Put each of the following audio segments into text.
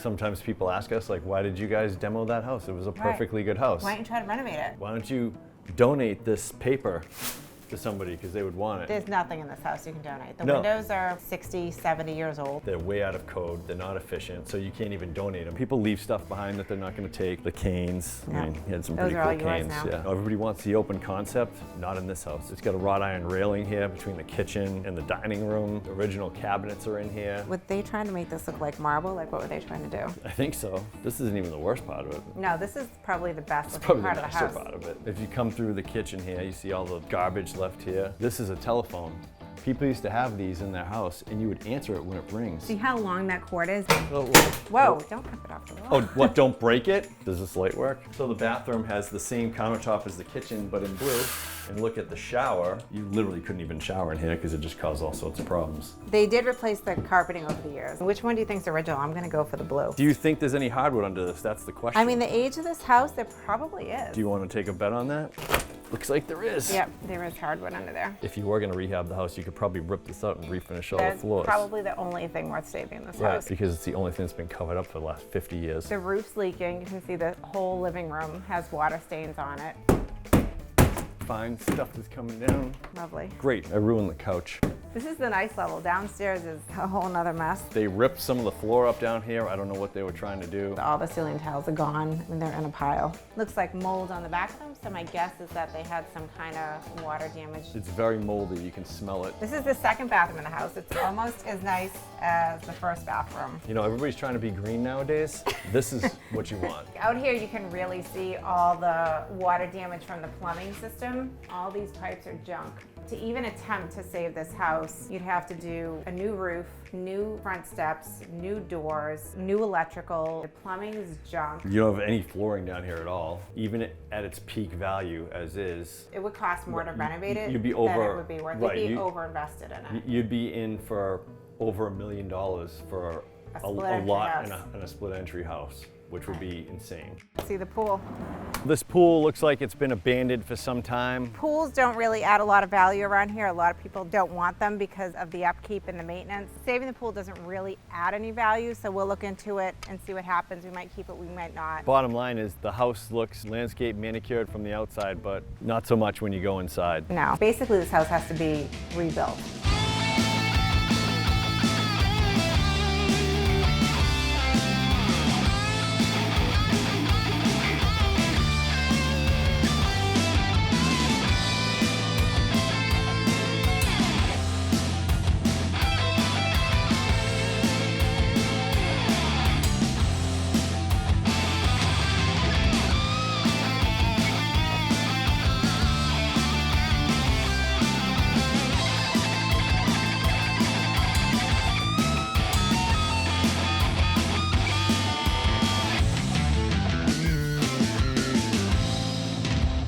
Sometimes people ask us, like, why did you guys demo that house? It was a perfectly good house. Why don't you try to renovate it? Why don't you donate this paper to somebody because they would want it? There's nothing in this house you can donate. The No. windows are 60, 70 years old. They're way out of code. They're not efficient, so you can't even donate them. People leave stuff behind that they're not going to take. The canes. Yeah. I mean, he had some Those pretty are cool all yours canes. now. Yeah. Everybody wants the open concept. Not in this house. It's got a wrought iron railing here between the kitchen and the dining room. The original cabinets are in here. Were they trying to make this look like marble? Like, what were they trying to do? I think so. This isn't even the worst part of it. No, this is probably the best looking Probably part the of the nicer house. part of it. If you come through the kitchen here, you see all the garbage left here. This is a telephone. People used to have these in their house, and you would answer it when it rings. See how long that cord is? Oh, Whoa, don't rip it off the wall. oh, what, don't break it? Does this light work? So the bathroom has the same countertop as the kitchen, but in blue. And look at the shower. You literally couldn't even shower in here because it just caused all sorts of problems. They did replace the carpeting over the years. Which one do you think's original? I'm gonna go for the blue. Do you think there's any hardwood under this? That's the question. I mean, the age of this house, there probably is. Do you want to take a bet on that? Looks like there is. Yep, there is hardwood under there. If you were going to rehab the house, you could probably rip this out and refinish all the That's floors. probably the only thing worth saving in this Right, house. because it's the only thing that's been covered up for the last 50 years. The roof's leaking. You can see the whole living room has water stains on it. Fine stuff that's coming down. Lovely. Great, I ruined the couch. This is the nice level. Downstairs is a whole nother mess. They ripped some of the floor up down here. I don't know what they were trying to do. All the ceiling tiles are gone and they're in a pile. Looks like mold on the back of them, so my guess is that they had some kind of water damage. It's very moldy, you can smell it. This is the second bathroom in the house. It's almost as nice as the first bathroom. You know, everybody's trying to be green nowadays. This is what you want. Out here you can really see all the water damage from the plumbing system. All these pipes are junk. To even attempt to save this house, you'd have to do a new roof, new front steps, new doors, new electrical. The plumbing is junk. You don't have any flooring down here at all. Even at its peak value as is, It would cost more to renovate it you'd be than over- it would be worth. right, You'd be you- over-invested in it. you'd be in for over $1 million for A a split entry lot house. in a split entry house, which would be insane. See the pool. This pool looks like it's been abandoned for some time. Pools don't really add a lot of value around here. A lot of people don't want them because of the upkeep and the maintenance. Saving the pool doesn't really add any value, so we'll look into it and see what happens. We might keep it, we might not. Bottom line is the house looks landscape manicured from the outside, but not so much when you go inside. No. Basically, this house has to be rebuilt.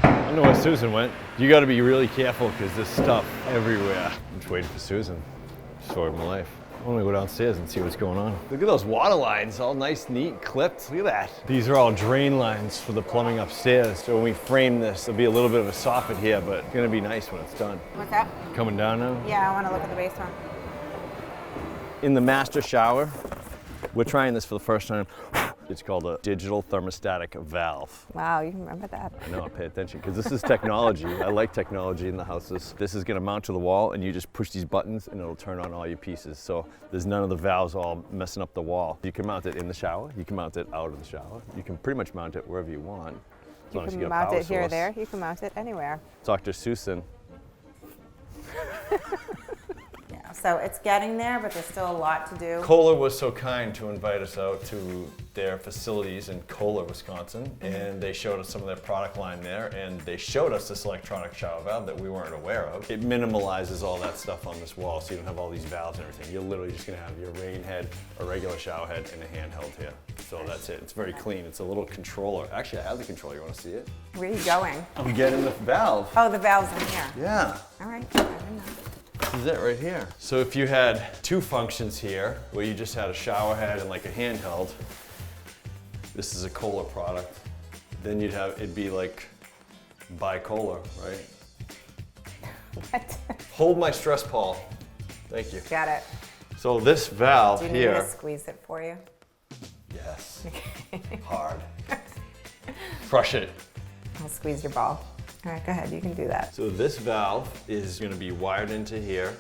I don't know where Susan went. You gotta be really careful because there's stuff everywhere. I'm just waiting for Susan. Story of my life. I want to go downstairs and see what's going on. Look at those water lines, all nice, neat, clipped. Look at that. These are all drain lines for the plumbing upstairs. So when we frame this, there'll be a little bit of a soffit here, but it's gonna be nice when it's done. What's that? Coming down now. Yeah, I want to look at the basement. In the master shower, we're trying this for the first time. It's called a digital thermostatic valve. Wow, you remember that. I know, I pay attention because this is technology. I like technology in the houses. This is going to mount to the wall and you just push these buttons and it'll turn on all your pieces. So there's none of the valves all messing up the wall. You can mount it in the shower. You can mount it out of the shower. You can pretty much mount it wherever you want. As long You as can get a mount power it here or source. there. You can mount it anywhere. Dr. Susan. Yeah, so it's getting there, but there's still a lot to do. Kohler was so kind to invite us out to their facilities in Kohler, Wisconsin, and they showed us some of their product line there, and they showed us this electronic shower valve that we weren't aware of. It minimalizes all that stuff on this wall, so you don't have all these valves and everything. You're literally just gonna have your rain head, a regular shower head, and a handheld here. So that's it. It's very clean. It's a little controller. Actually, I have the controller. You wanna see it? Where are you going? I'm getting the valve. Oh, the valve's in here. Yeah. All right. I didn't know. This is it right here. So if you had two functions here, where you just had a shower head and like a handheld, this is a Kohler product, then it'd be like bipolar, right? What? Hold my stress, Paul. Thank you. Got it. So this valve Do you need me to here, squeeze it for you? yeah, Hard. Crush it. I'll squeeze your ball. All right, go ahead, you can do that. So this valve is gonna be wired into here.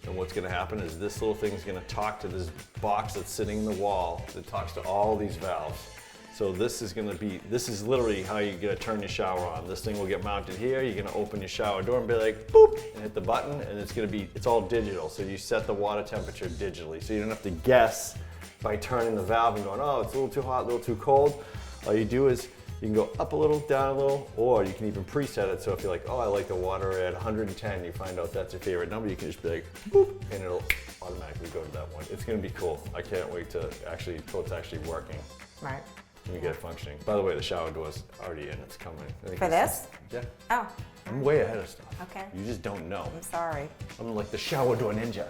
And what's gonna happen is this little thing is gonna talk to this box that's sitting in the wall that talks to all these valves. So this is literally how you're gonna turn your shower on. This thing will get mounted here. You're gonna open your shower door and be like, boop, and hit the button, and it's all digital. So you set the water temperature digitally. So you don't have to guess by turning the valve and going, oh, it's a little too hot, a little too cold. All you do is you can go up a little, down a little, or you can even preset it. So if you're like, oh, I like the water at 110, you find out that's your favorite number, you can just be like, boop, and it'll automatically go to that one. It's gonna be cool. I can't wait to till it's actually working. Right. Let me get it functioning. By the way, the shower door's already in, it's coming. For this? Yeah. Oh, I'm way ahead of stuff. okay. You just don't know. I'm sorry. I'm like the shower door ninja.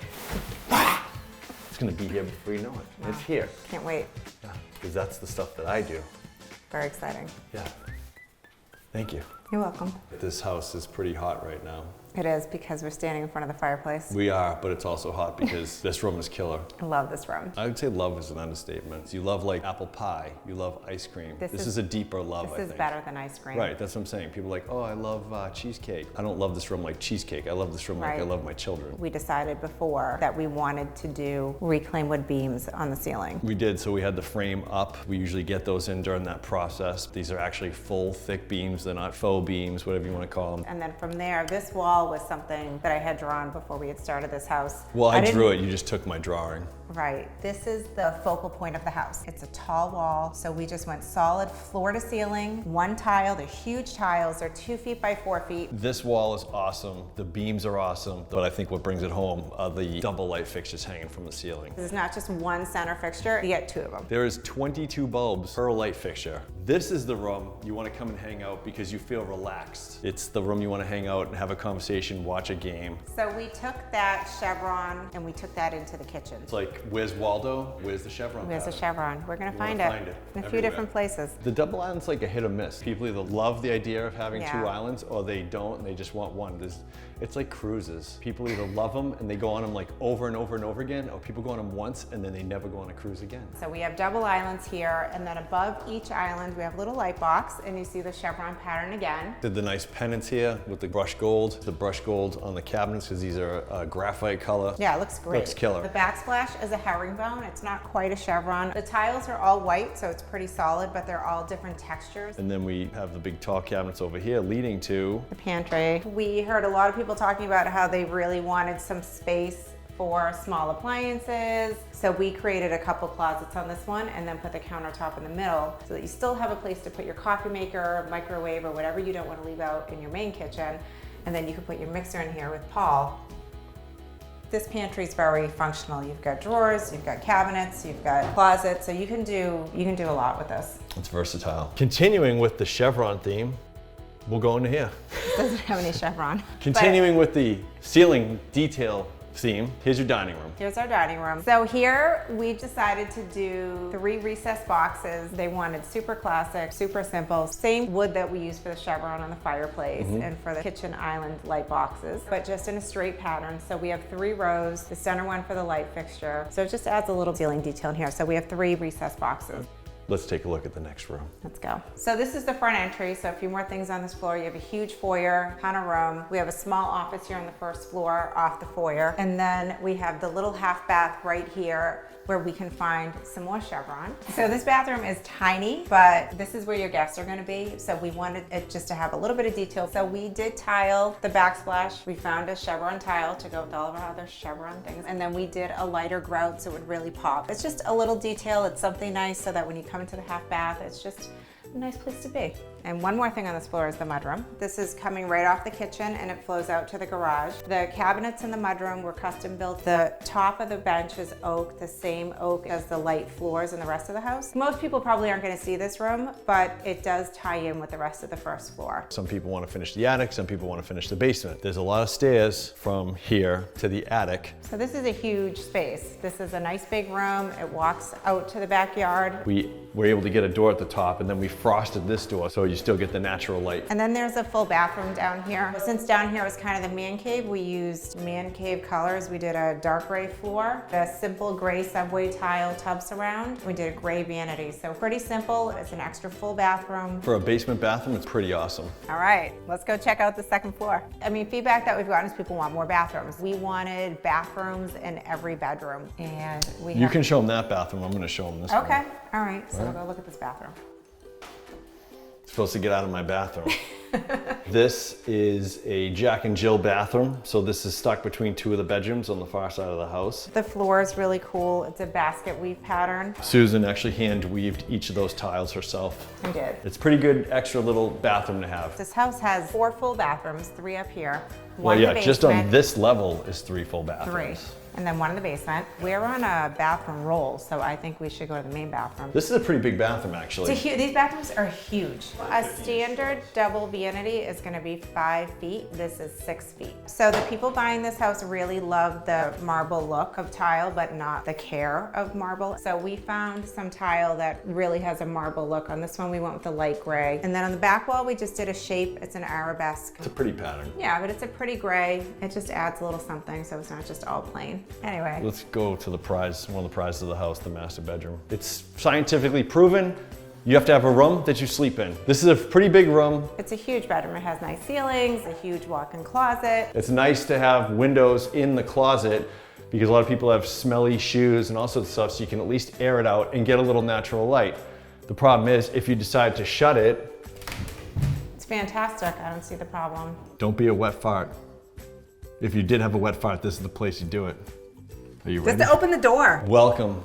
It's gonna be here before you know it. Wow. It's here. Can't wait. Yeah, because that's the stuff that I do. Very exciting. Yeah. Thank you. You're welcome. This house is pretty hot right now. It is because we're standing in front of the fireplace. We are, but it's also hot because this room is killer. I love this room. I would say love is an understatement. You love like apple pie, you love ice cream. This is a deeper love, I think. This is better than ice cream. Right, that's what I'm saying. People are like, oh, I love cheesecake. I don't love this room like cheesecake. I love this room like I love my children. We decided before that we wanted to do reclaimed wood beams on the ceiling. We did, so we had the frame up. We usually get those in during that process. These are actually full, thick beams. They're not faux beams, whatever you want to call them. And then from there, this wall was something that I had drawn before we had started this house. Well, I drew it, you just took my drawing. Right. This is the focal point of the house. It's a tall wall, so we just went solid floor to ceiling, one tile. They're huge tiles. They're 2 feet by 4 feet. This wall is awesome. The beams are awesome, but I think what brings it home are the double light fixtures hanging from the ceiling. This is not just one center fixture, you get 2 of them. There is 22 bulbs per light fixture. This is the room you want to come and hang out because you feel relaxed. It's the room you want to hang out and have a conversation, watch a game. So we took that chevron and we took that into the kitchen. It's like, where's Waldo? Where's the chevron? Where's the chevron? We're gonna find it it in a few everywhere. different places. The double island's like a hit or miss. People either love the idea of having Yeah. 2 islands or they don't and they just want one. It's like cruises. People either love them and they go on them like over and over and over again, or people go on them once and then they never go on a cruise again. So we have double islands here, and then above each island we have a little light box, and you see the chevron pattern again. Did the nice pendants here with the brushed gold on the cabinets because these are graphite color. Yeah, it looks great. Looks killer. The backsplash is a herringbone. It's not quite a chevron. The tiles are all white, so it's pretty solid, but they're all different textures. And then we have the big tall cabinets over here leading to The pantry. We heard a lot of people talking about how they really wanted some space for small appliances. So we created a couple closets on this one and then put the countertop in the middle so that you still have a place to put your coffee maker, microwave, or whatever you don't want to leave out in your main kitchen. And then you can put your mixer in here with Paul. This pantry is very functional. You've got drawers, you've got cabinets, you've got closets, so you can do a lot with this. it's versatile. Continuing with the chevron theme, we'll go into here. It doesn't have any chevron. Continuing with the ceiling detail theme, here's your dining room. Here's our dining room. So here we decided to do 3 recessed boxes. They wanted super classic, super simple, same wood that we use for the chevron on the fireplace and for the kitchen island light boxes, but just in a straight pattern. So we have 3 rows, the center one for the light fixture. So it just adds a little ceiling detail in here. So we have 3 recessed boxes. Let's take a look at the next room. Let's go. So this is the front entry. So a few more things on this floor. You have a huge foyer, ton of room. We have a small office here on the first floor off the foyer. And then we have the little half bath right here where we can find some more chevron. So this bathroom is tiny, but this is where your guests are gonna be. So we wanted it just to have a little bit of detail. So we did tile the backsplash. We found a chevron tile to go with all of our other chevron things. And then we did a lighter grout so it would really pop. It's just a little detail. It's something nice so that when you come into the half bath, it's just a nice place to be. And one more thing on this floor is the mudroom. This is coming right off the kitchen and it flows out to the garage. The cabinets in the mudroom were custom built. The top of the bench is oak, the same oak as the light floors in the rest of the house. Most people probably aren't gonna see this room, but it does tie in with the rest of the first floor. Some people want to finish the attic, some people want to finish the basement. There's a lot of stairs from here to the attic. So this is a huge space. This is a nice big room. It walks out to the backyard. We were able to get a door at the top and then we frosted this door so you still get the natural light. And then there's a full bathroom down here. Since down here was kind of the man cave, we used man cave colors. We did a dark gray floor, a simple gray subway tile tub surround. We did a gray vanity. So pretty simple. It's an extra full bathroom. For a basement bathroom, it's pretty awesome. All right, let's go check out the second floor. I mean, feedback that we've gotten is people want more bathrooms. We wanted bathrooms in every bedroom, and we You can show them that bathroom. I'm going to show them this one. Okay, all right, so we'll go look at this bathroom. Supposed to get out of my bathroom. This is a Jack and Jill bathroom. So this is stuck between two of the bedrooms on the far side of the house. The floor is really cool. It's a basket weave pattern. Susan actually hand weaved each of those tiles herself. I did. It's pretty good extra little bathroom to have. This house has 4 full bathrooms, 3 up here, Well, 1 in yeah, the just on basement, this level is 3 full 3, bathrooms. and then 1 in the basement. We're on a bathroom roll, so I think we should go to the main bathroom. This is a pretty big bathroom, actually. These bathrooms are huge. A standard double vanity is gonna be 5 feet. This is 6 feet. So the people buying this house really love the marble look of tile, but not the care of marble. So we found some tile that really has a marble look. On this one, we went with the light gray. And then on the back wall, we just did a shape. It's an arabesque. It's a pretty pattern. Yeah, but it's a pretty gray. It just adds a little something, so it's not just all plain. Anyway. Let's go to the prize, one of the prizes of the house, the master bedroom. It's scientifically proven. You have to have a room that you sleep in. This is a pretty big room. It's a huge bedroom. It has nice ceilings, a huge walk-in closet. It's nice to have windows in the closet because a lot of people have smelly shoes and all sorts of stuff, so you can at least air it out and get a little natural light. The problem is if you decide to shut it, It's fantastic. I don't see the problem. don't be a wet fart. If you did have a wet fart, this is the place you do it. Are you ready? Just to open the door. Welcome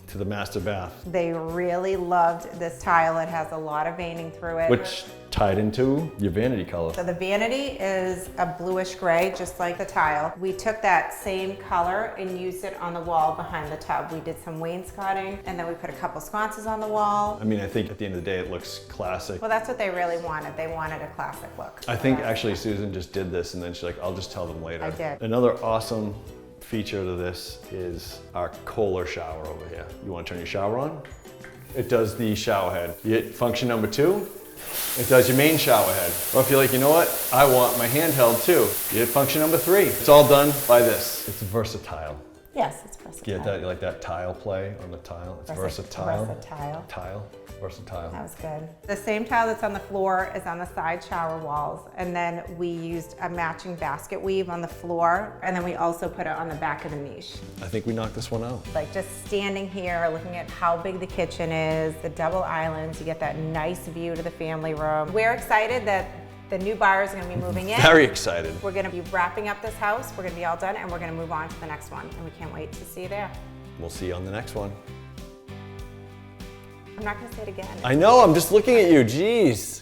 to the master bath, They really loved this tile. It has a lot of veining through it. which tied into your vanity color. So the vanity is a bluish gray, just like the tile. We took that same color and used it on the wall behind the tub. We did some wainscoting, and then we put a couple sconces on the wall. I mean, I think at the end of the day, it looks classic. Well, that's what they really wanted. They wanted a classic look. I think actually Susan just did this and then she's like, I'll just tell them later. I did. Another awesome feature to this is our Kohler shower over here. You want to turn your shower on? It does the shower head. You hit function number 2, it does your main shower head. Or if you're like, you know what? I want my handheld too. You hit function number 3. It's all done by this. It's versatile. Yes, it's versatile. Get that, you like that tile play on the tile? It's versatile. Versatile. Tile, versatile. That was good. The same tile that's on the floor is on the side shower walls. And then we used a matching basket weave on the floor. And then we also put it on the back of the niche. I think we knocked this one out. Like just standing here, looking at how big the kitchen is, the double islands, you get that nice view to the family room. We're excited that the new buyers are gonna be moving in. Very excited. We're gonna be wrapping up this house. We're gonna be all done and we're gonna move on to the next one. And we can't wait to see you there. We'll see you on the next one. I'm not gonna say it again. I know, I'm just looking at you, jeez.